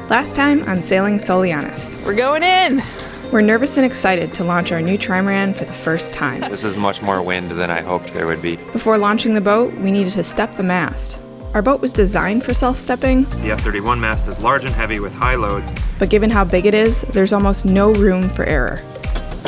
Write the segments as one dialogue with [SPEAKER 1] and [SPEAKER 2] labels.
[SPEAKER 1] Last time on Sailing Soulianis.
[SPEAKER 2] We're going in!
[SPEAKER 1] We're nervous and excited to launch our new Trimaran for the first time.
[SPEAKER 3] This is much more wind than I hoped there would be.
[SPEAKER 1] Before launching the boat, we needed to step the mast. Our boat was designed for self-stepping.
[SPEAKER 3] The F-31 mast is large and heavy with high loads.
[SPEAKER 1] But given how big it is, there's almost no room for error.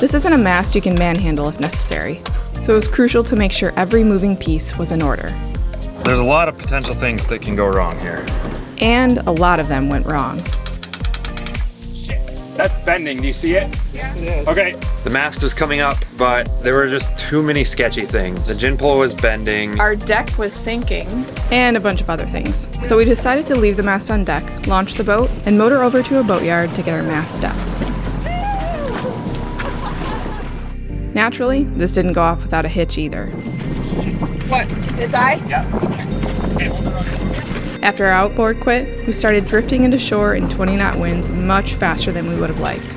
[SPEAKER 1] This isn't a mast you can manhandle if necessary, so it was crucial to make sure every moving piece was in order.
[SPEAKER 3] There's a lot of potential things that can go wrong here.
[SPEAKER 1] And a lot of them went wrong.
[SPEAKER 4] That's bending, do you see it?
[SPEAKER 2] Yeah. It is.
[SPEAKER 4] Okay.
[SPEAKER 3] The mast was coming up, but there were just too many sketchy things. The gin pole was bending.
[SPEAKER 2] Our deck was sinking.
[SPEAKER 1] And a bunch of other things. So we decided to leave the mast on deck, launch the boat, and motor over to a boatyard to get our mast stepped. Naturally, this didn't go off without a hitch either.
[SPEAKER 2] What? Did I?
[SPEAKER 4] Yeah. Okay, hold it on.
[SPEAKER 1] After our outboard quit, we started drifting into shore in 20-knot winds much faster than we would have liked.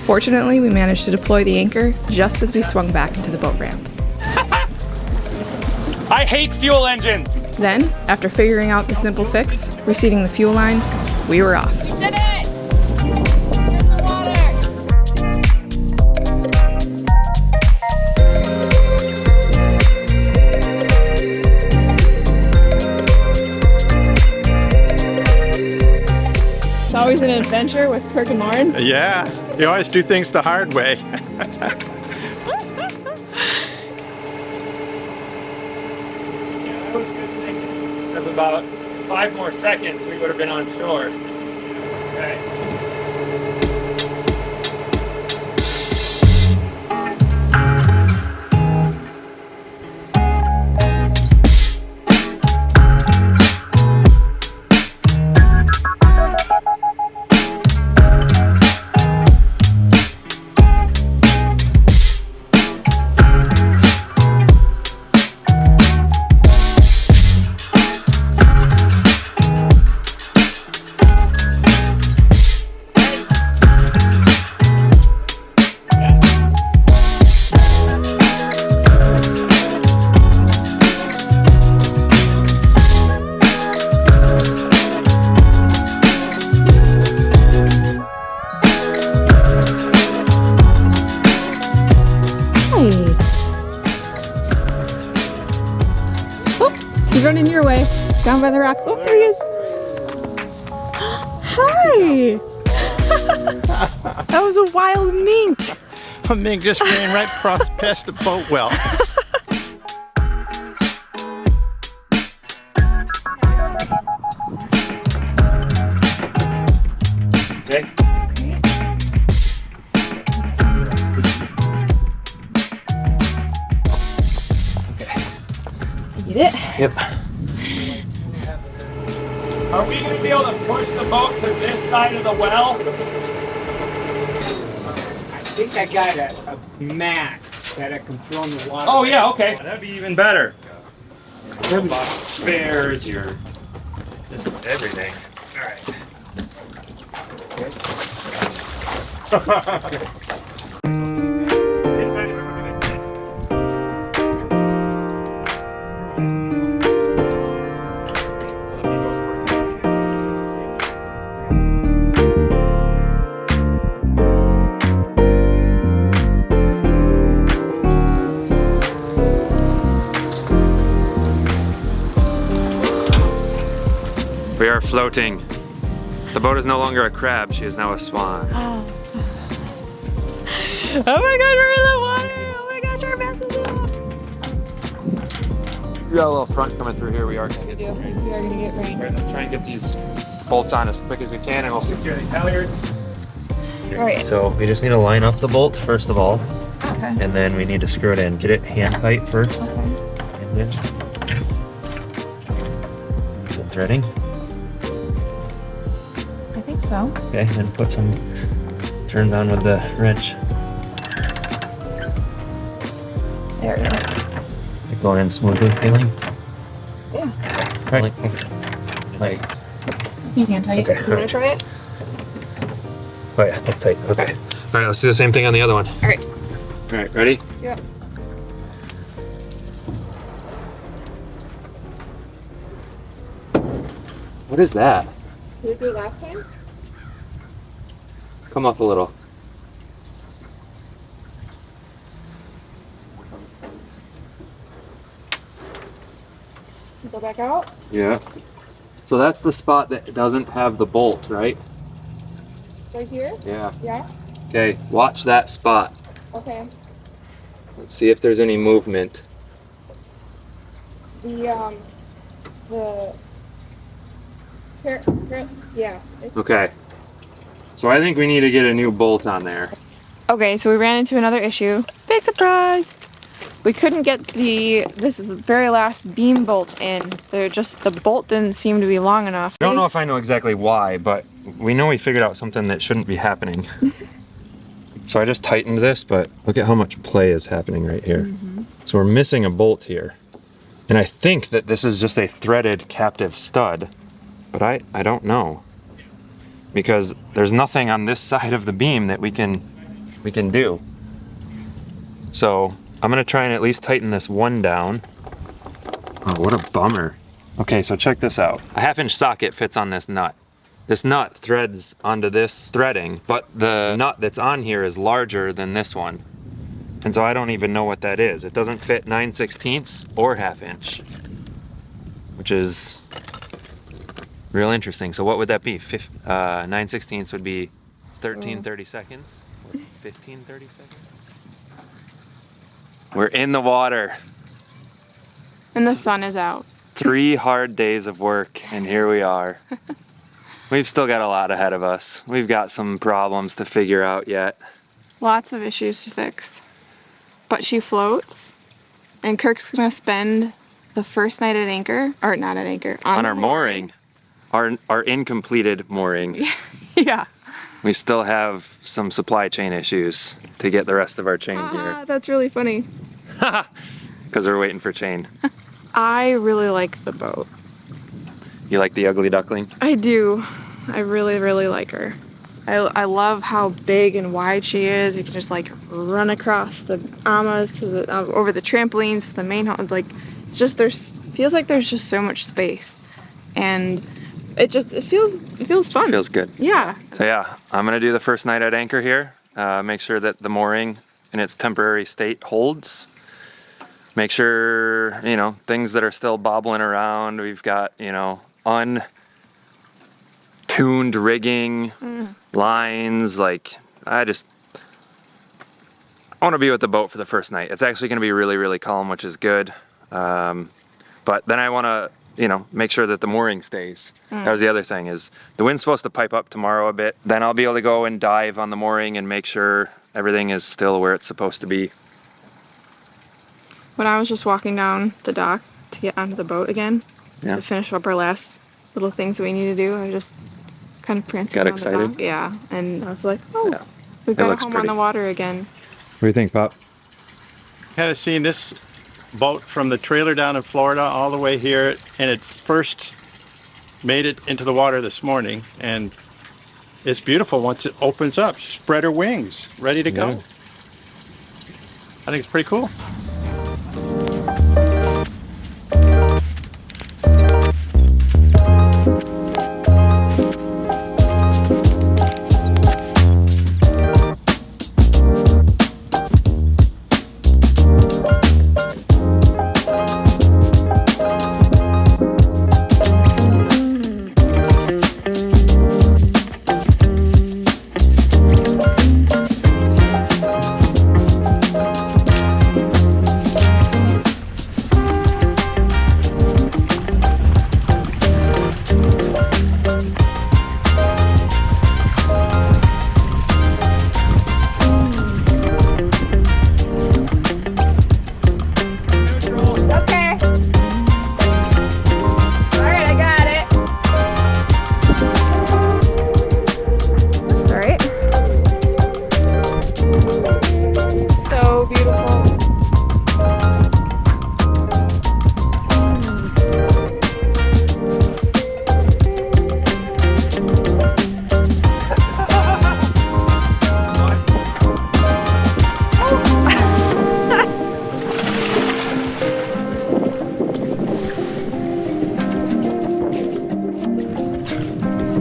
[SPEAKER 1] Fortunately, we managed to deploy the anchor just as we swung back into the boat ramp.
[SPEAKER 4] I hate fuel engines!
[SPEAKER 1] Then, after figuring out the simple fix, reseating the fuel line, we were off.
[SPEAKER 2] Did it! In the water!
[SPEAKER 1] It's always an adventure with Kirk and Lauren.
[SPEAKER 5] Yeah, you always do things the hard way.
[SPEAKER 4] That's about 5 more seconds, we would have been on shore. Okay.
[SPEAKER 1] He's running your way, down by the rock. Oh, there he is. Hi! That was a wild mink.
[SPEAKER 5] A mink just ran right past the boat well.
[SPEAKER 4] Okay.
[SPEAKER 1] Get it?
[SPEAKER 3] Yep.
[SPEAKER 4] Are we going to be able to push the boat to this side of the well?
[SPEAKER 6] I think I got a mat that I can throw in the water.
[SPEAKER 4] Oh yeah, okay. That'd be even better. Your spares, your just everything. Alright.
[SPEAKER 3] We are floating. The boat is no longer a crab, she is now a swan.
[SPEAKER 2] Oh my god, we're in the water! Oh my gosh, our mess is up!
[SPEAKER 3] We got a little front coming through here, we are gonna get some rain.
[SPEAKER 2] We are gonna get rain.
[SPEAKER 3] Alright, let's try and get these bolts on as quick as we can and we'll secure these halyards.
[SPEAKER 2] Alright.
[SPEAKER 3] So we just need to line up the bolt first of all,
[SPEAKER 2] Okay.
[SPEAKER 3] and then we need to screw it in. Get it hand tight first,
[SPEAKER 2] Okay.
[SPEAKER 3] and then is it threading?
[SPEAKER 2] I think so.
[SPEAKER 3] Okay, then put some turns on with the wrench.
[SPEAKER 2] There we go.
[SPEAKER 3] You're going in smoothly, feeling?
[SPEAKER 2] Yeah.
[SPEAKER 3] Right. Tight.
[SPEAKER 2] Use hand tight.
[SPEAKER 3] Okay.
[SPEAKER 2] You wanna try it?
[SPEAKER 3] Oh yeah, that's tight. Okay. All right, let's do the same thing on the other one.
[SPEAKER 2] Alright.
[SPEAKER 3] All right, ready?
[SPEAKER 2] Yep.
[SPEAKER 3] What is that?
[SPEAKER 1] Did it do it last time?
[SPEAKER 3] Come up a little.
[SPEAKER 1] Go back out?
[SPEAKER 3] Yeah. So that's the spot that doesn't have the bolt, right?
[SPEAKER 1] Right here?
[SPEAKER 3] Yeah.
[SPEAKER 1] Yeah?
[SPEAKER 3] Okay, watch that spot.
[SPEAKER 1] Okay.
[SPEAKER 3] Let's see if there's any movement.
[SPEAKER 1] The yeah.
[SPEAKER 3] Okay. So I think we need to get a new bolt on there.
[SPEAKER 1] Okay, so we ran into another issue. Big surprise! We couldn't get this very last beam bolt in. The bolt didn't seem to be long enough.
[SPEAKER 3] I don't know if I know exactly why, but we know we figured out something that shouldn't be happening. So I just tightened this, but look at how much play is happening right here. So we're missing a bolt here. And I think that this is just a threaded captive stud, but I don't know. Because there's nothing on this side of the beam that we can do. So I'm gonna try and at least tighten this one down. Oh, what a bummer. Okay, so check this out. A 1/2-inch socket fits on this nut. This nut threads onto this threading, but the nut that's on here is larger than this one. And so I don't even know what that is. It doesn't fit 9/16 or 1/2-inch, which is real interesting. So what would that be? 9/16 would be 13/32, or 15/32. We're in the water.
[SPEAKER 1] And the sun is out.
[SPEAKER 3] 3 hard days of work, and here we are. We've still got a lot ahead of us. We've got some problems to figure out yet.
[SPEAKER 1] Lots of issues to fix. But she floats, and Kirk's gonna spend the first night at anchor, or not at anchor,
[SPEAKER 3] On our mooring, our incompleted mooring.
[SPEAKER 1] Yeah.
[SPEAKER 3] We still have some supply chain issues to get the rest of our chain gear.
[SPEAKER 1] That's really funny.
[SPEAKER 3] Because we're waiting for chain.
[SPEAKER 1] I really like the boat.
[SPEAKER 3] You like the ugly duckling?
[SPEAKER 1] I do. I really, really like her. I love how big and wide she is. You can just like run across the amas to the over the trampolines to the main hall. Like it's just feels like there's just so much space, and it feels fun.
[SPEAKER 3] Feels good.
[SPEAKER 1] Yeah.
[SPEAKER 3] So yeah, I'm gonna do the first night at anchor here. Make sure that the mooring in its temporary state holds. Make sure, you know, things that are still bobbling around. We've got, you know, untuned rigging, lines. Like, I want to be with the boat for the first night. It's actually going to be really, really calm, which is good. But then I want to, you know, make sure that the mooring stays. That was the other thing, is the wind's supposed to pipe up tomorrow a bit. Then I'll be able to go and dive on the mooring and make sure everything is still where it's supposed to be.
[SPEAKER 1] When I was just walking down the dock to get onto the boat again, to finish up our last little things that we need to do, I just kind of prancing around
[SPEAKER 3] excited?
[SPEAKER 1] the dock. Yeah, and I was like, oh,
[SPEAKER 3] Yeah.
[SPEAKER 1] we've got a
[SPEAKER 3] looks
[SPEAKER 1] home
[SPEAKER 3] pretty.
[SPEAKER 1] on the water again.
[SPEAKER 3] What do you think, Pop?
[SPEAKER 5] Kind of seen this boat from the trailer down in Florida all the way here, and it first made it into the water this morning, and it's beautiful once it opens up. She spread her wings, ready to go.
[SPEAKER 3] Yeah.
[SPEAKER 5] I think it's pretty cool.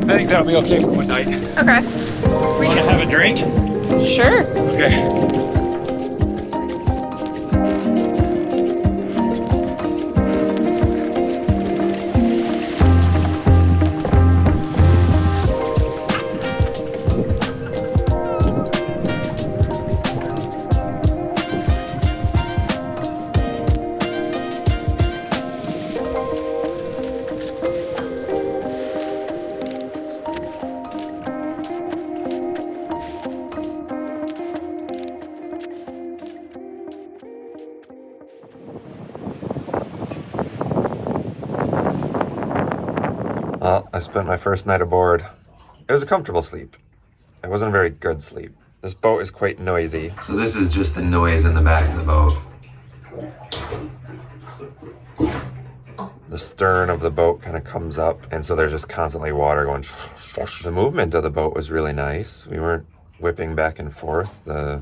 [SPEAKER 3] I think that'll be okay for one night.
[SPEAKER 1] Okay. We
[SPEAKER 3] Want to
[SPEAKER 1] can.
[SPEAKER 3] have a drink?
[SPEAKER 1] Sure.
[SPEAKER 3] Okay. Well, I spent my first night aboard. It was a comfortable sleep. It wasn't a very good sleep. This boat is quite noisy. So this is just the noise in the back of the boat. The stern of the boat kind of comes up, and so there's just constantly water going. The movement of the boat was really nice. We weren't whipping back and forth. The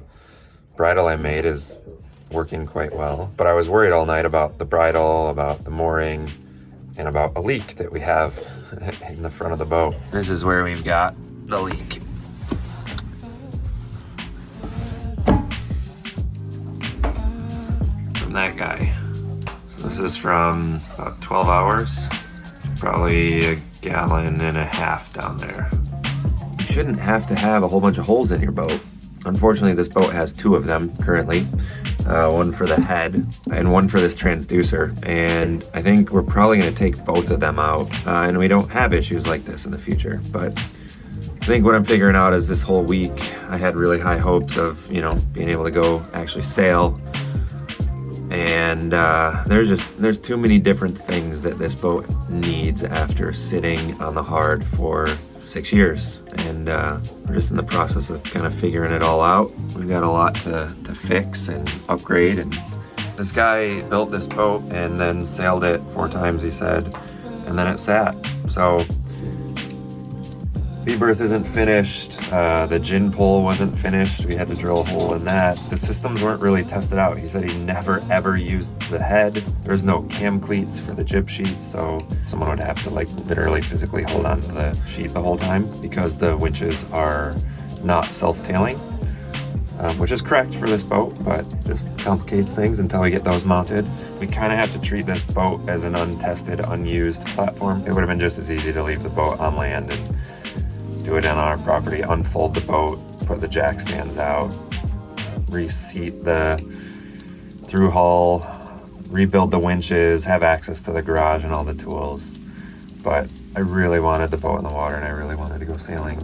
[SPEAKER 3] bridle I made is working quite well. But I was worried all night about the bridle, about the mooring, and about a leak that we have in the front of the boat. This is where we've got the leak. From that guy. So this is from about 12 hours. Probably a gallon and a half down there. You shouldn't have to have a whole bunch of holes in your boat. Unfortunately, this boat has two of them currently. One for the head and one for this transducer, and I think we're probably going to take both of them out, and we don't have issues like this in the future. But I think what I'm figuring out is this whole week I had really high hopes of, you know, being able to go actually sail, and there's too many different things that this boat needs after sitting on the hard for 6 years, and we're just in the process of kind of figuring it all out. We've got a lot to fix and upgrade, and this guy built this boat and then sailed it 4 times, he said, and then it sat. So V-berth isn't finished, the gin pole wasn't finished, we had to drill a hole in that. The systems weren't really tested out. He said he never ever used the head. There's no cam cleats for the jib sheets, so someone would have to like literally physically hold on to the sheet the whole time because the winches are not self-tailing, which is correct for this boat, but just complicates things until we get those mounted. We kind of have to treat this boat as an untested, unused platform. It would have been just as easy to leave the boat on land and do it on our property, unfold the boat, put the jack stands out, reseat the through hull, rebuild the winches, have access to the garage and all the tools. But I really wanted the boat in the water and I really wanted to go sailing.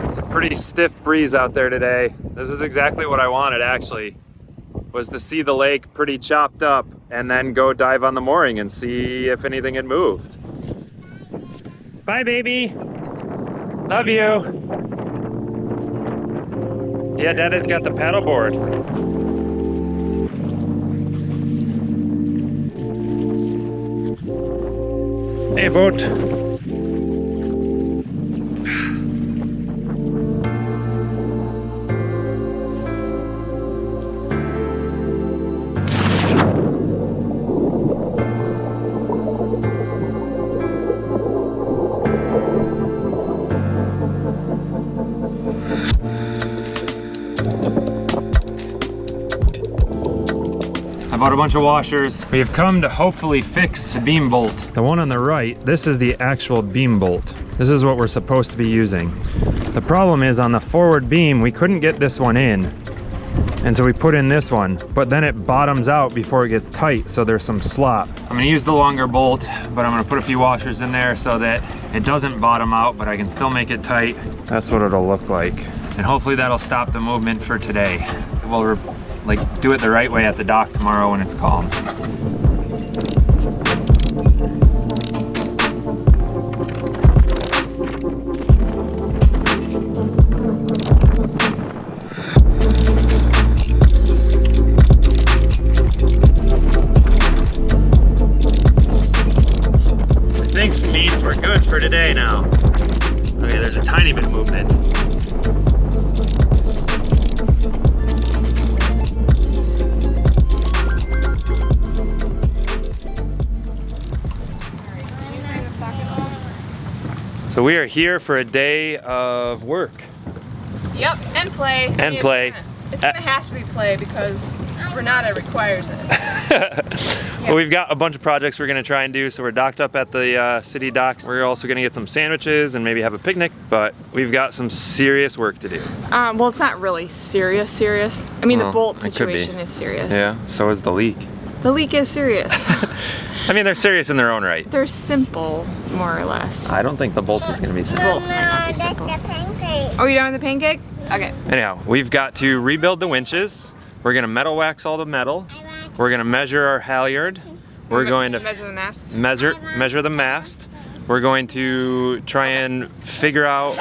[SPEAKER 3] It's a pretty stiff breeze out there today. This is exactly what I wanted actually, was to see the lake pretty chopped up and then go dive on the mooring and see if anything had moved.
[SPEAKER 4] Bye, baby. Love you. Yeah, Dada's got the paddleboard. Hey, boat.
[SPEAKER 3] I bought a bunch of washers. We have come to hopefully fix the beam bolt. The one on the right, this is the actual beam bolt. This is what we're supposed to be using. The problem is on the forward beam, we couldn't get this one in. And so we put in this one, but then it bottoms out before it gets tight, so there's some slop. I'm gonna use the longer bolt, but I'm gonna put a few washers in there so that it doesn't bottom out, but I can still make it tight. That's what it'll look like. And hopefully that'll stop the movement for today. We'll like do it the right way at the dock tomorrow when it's calm. I think means we're good for today now. Okay, there's a tiny bit of movement. So we are here for a day of work.
[SPEAKER 1] Yep, and play.
[SPEAKER 3] And play.
[SPEAKER 1] It's gonna have to be play because Renata requires it.
[SPEAKER 3] Well, we've got a bunch of projects we're gonna try and do, so we're docked up at the city docks. We're also gonna get some sandwiches and maybe have a picnic, but we've got some serious work to do.
[SPEAKER 1] Well, it's not really serious. I mean, the bolt
[SPEAKER 3] it could be.
[SPEAKER 1] situation is serious.
[SPEAKER 3] Yeah, so is the leak.
[SPEAKER 1] The leak is serious.
[SPEAKER 3] I mean, they're serious in their own right.
[SPEAKER 1] They're simple, more or less.
[SPEAKER 3] I don't think the bolt is gonna be simple.
[SPEAKER 1] Bolt might not be simple. Oh, you done with the pancake? Okay.
[SPEAKER 3] Anyhow, we've got to rebuild the winches. We're gonna metal wax all the metal. We're gonna measure our halyard. We're going to
[SPEAKER 1] measure the mast.
[SPEAKER 3] Measure the mast. We're going to try and figure out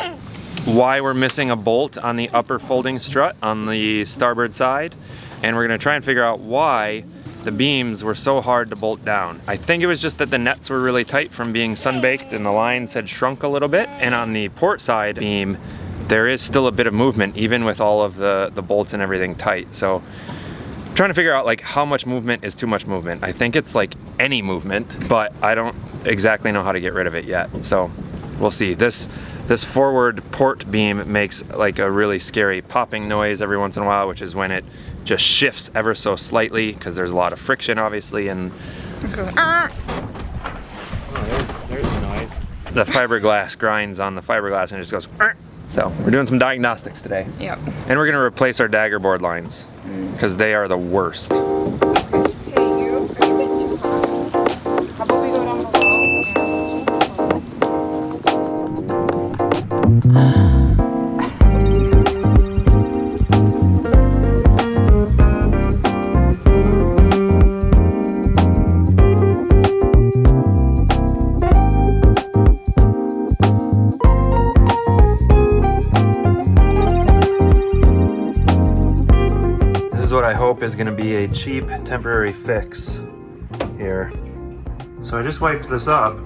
[SPEAKER 3] why we're missing a bolt on the upper folding strut on the starboard side. And we're gonna try and figure out why the beams were so hard to bolt down. I think it was just that the nets were really tight from being sun-baked and the lines had shrunk a little bit. And on the port side beam, there is still a bit of movement even with all of the bolts and everything tight. So I'm trying to figure out like how much movement is too much movement. I think it's like any movement, but I don't exactly know how to get rid of it yet. So we'll see. This forward port beam makes like a really scary popping noise every once in a while, which is when it just shifts ever so slightly because there's a lot of friction obviously, and there's the noise. The fiberglass grinds on the fiberglass and it just goes. So we're doing some diagnostics today.
[SPEAKER 1] Yep.
[SPEAKER 3] And we're gonna replace our dagger board lines because they are the worst.
[SPEAKER 1] Hey, you. Are you getting too hot? How about we go down below?
[SPEAKER 3] This is what I hope is gonna be a cheap temporary fix here. So I just wiped this up.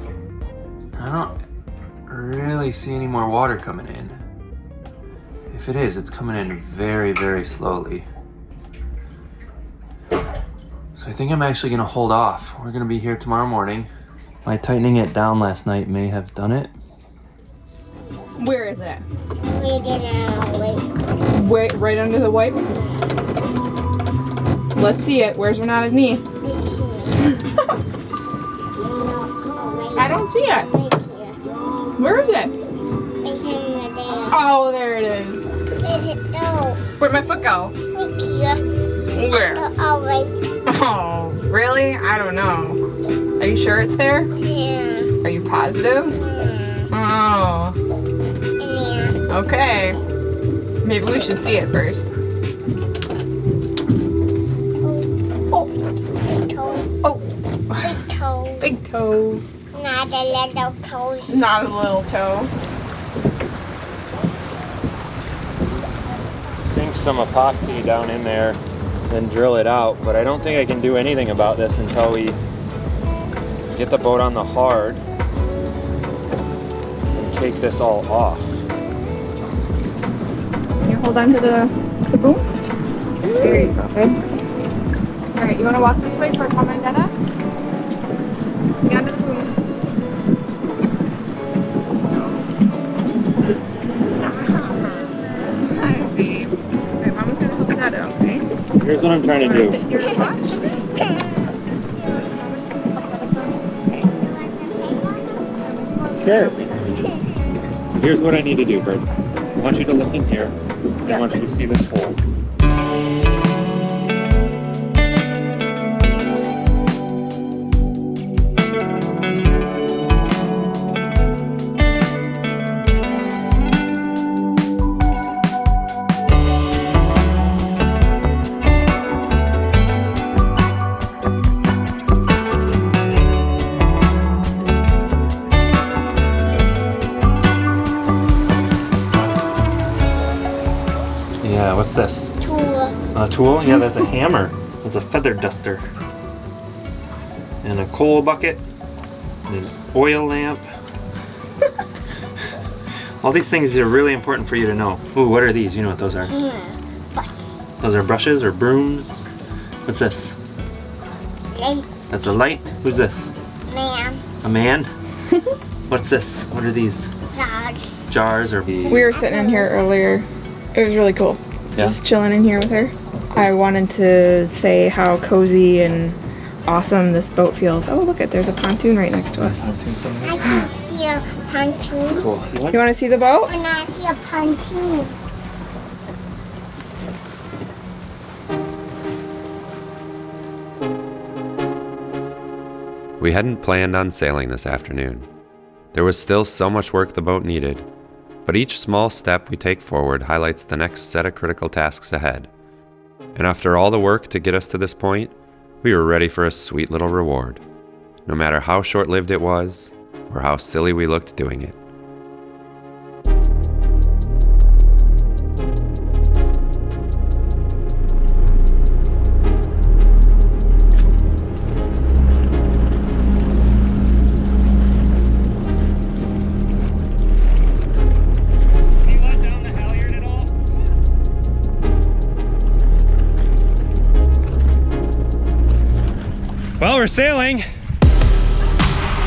[SPEAKER 3] I don't really see any more water coming in. If it is, it's coming in very, very slowly. So I think I'm actually gonna hold off. We're gonna be here tomorrow morning. My tightening it down last night may have done it.
[SPEAKER 1] Where is it?
[SPEAKER 2] Wait.
[SPEAKER 1] Wait, right under the wipe? Let's see it. Where's Renata's knee? I don't see it. Where is it? Oh, there it is. Where'd my foot go? Where? Oh, really? I don't know. Are you sure it's there?
[SPEAKER 2] Yeah.
[SPEAKER 1] Are you positive? Oh. Okay. Maybe we should see it first. Oh.
[SPEAKER 2] Big toe.
[SPEAKER 1] Big toe.
[SPEAKER 2] Not a little toe.
[SPEAKER 1] Not a little toe.
[SPEAKER 3] Sink some epoxy down in there and drill it out, but I don't think I can do anything about this until we get the boat on the hard and take this all off.
[SPEAKER 1] Can you hold on to the boom? There you go, babe. Alright, you want to walk this way toward Mama and Dada? Get onto the boom. Hi, babe. Alright, Mama's going to help Dada, okay?
[SPEAKER 3] Here's what I'm trying to do.
[SPEAKER 1] Sit here and watch.
[SPEAKER 3] Sure. Here's what I need to do, Bert. I want you to look in here. I want you to see this hole. Yeah, what's this?
[SPEAKER 2] Tool.
[SPEAKER 3] A tool? Yeah, that's a hammer. It's a feather duster. And a coal bucket. And an oil lamp. All these things are really important for you to know. Ooh, what are these? You know what those are?
[SPEAKER 2] Bus.
[SPEAKER 3] Those are brushes or brooms. What's this?
[SPEAKER 2] Light.
[SPEAKER 3] That's a light. Who's this?
[SPEAKER 2] Man.
[SPEAKER 3] A man? What's this? What are these?
[SPEAKER 7] Jars.
[SPEAKER 3] Jars or
[SPEAKER 1] We were sitting in here earlier. It was really cool.
[SPEAKER 3] Yeah.
[SPEAKER 1] Just chilling in here with her. I wanted to say how cozy and awesome this boat feels. Oh, look there's a pontoon right next to us.
[SPEAKER 7] I can see a pontoon.
[SPEAKER 3] Cool.
[SPEAKER 1] You want to see the boat?
[SPEAKER 7] And I see a pontoon.
[SPEAKER 8] We hadn't planned on sailing this afternoon. There was still so much work the boat needed, but each small step we take forward highlights the next set of critical tasks ahead. And after all the work to get us to this point, we were ready for a sweet little reward, no matter how short-lived it was or how silly we looked doing it.
[SPEAKER 4] Can you let down the halyard at all? Well, we're sailing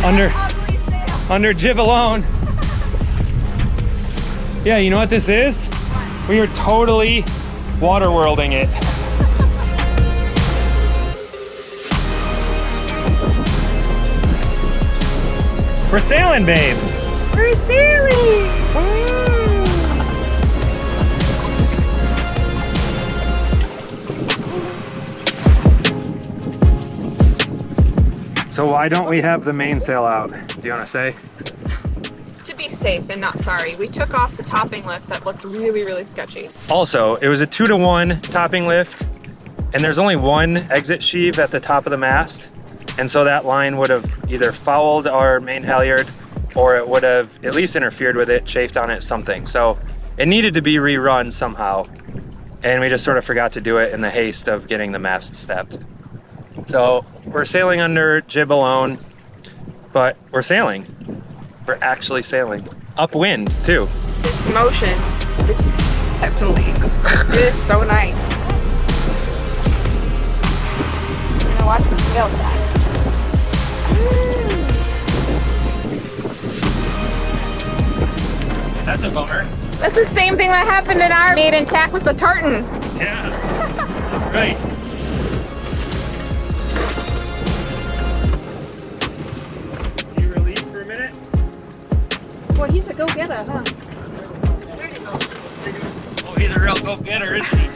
[SPEAKER 4] under jib alone. Yeah, you know what this is? We are totally water worlding it. We're sailing, babe.
[SPEAKER 1] We're sailing!
[SPEAKER 4] So why don't we have the mainsail out? Do you want to say?
[SPEAKER 1] To be safe and not sorry, we took off the topping lift that looked really, really sketchy.
[SPEAKER 4] Also, it was a 2-to-1 topping lift, and there's only one exit sheave at the top of the mast. And so that line would have either fouled our main halyard or it would have at least interfered with it, chafed on it, something. So it needed to be rerun somehow. And we just sort of forgot to do it in the haste of getting the mast stepped. So we're sailing under jib alone, but we're sailing. We're actually sailing. Upwind too.
[SPEAKER 1] This motion, this definitely, it is so nice. I'm gonna watch the sail back.
[SPEAKER 4] That's a bummer.
[SPEAKER 1] That's the same thing that happened in our maiden tack with the tartan.
[SPEAKER 4] Yeah, right. You relieved for a minute?
[SPEAKER 1] Well, he's a go-getter, huh?
[SPEAKER 4] Oh, he's a real go-getter, isn't he?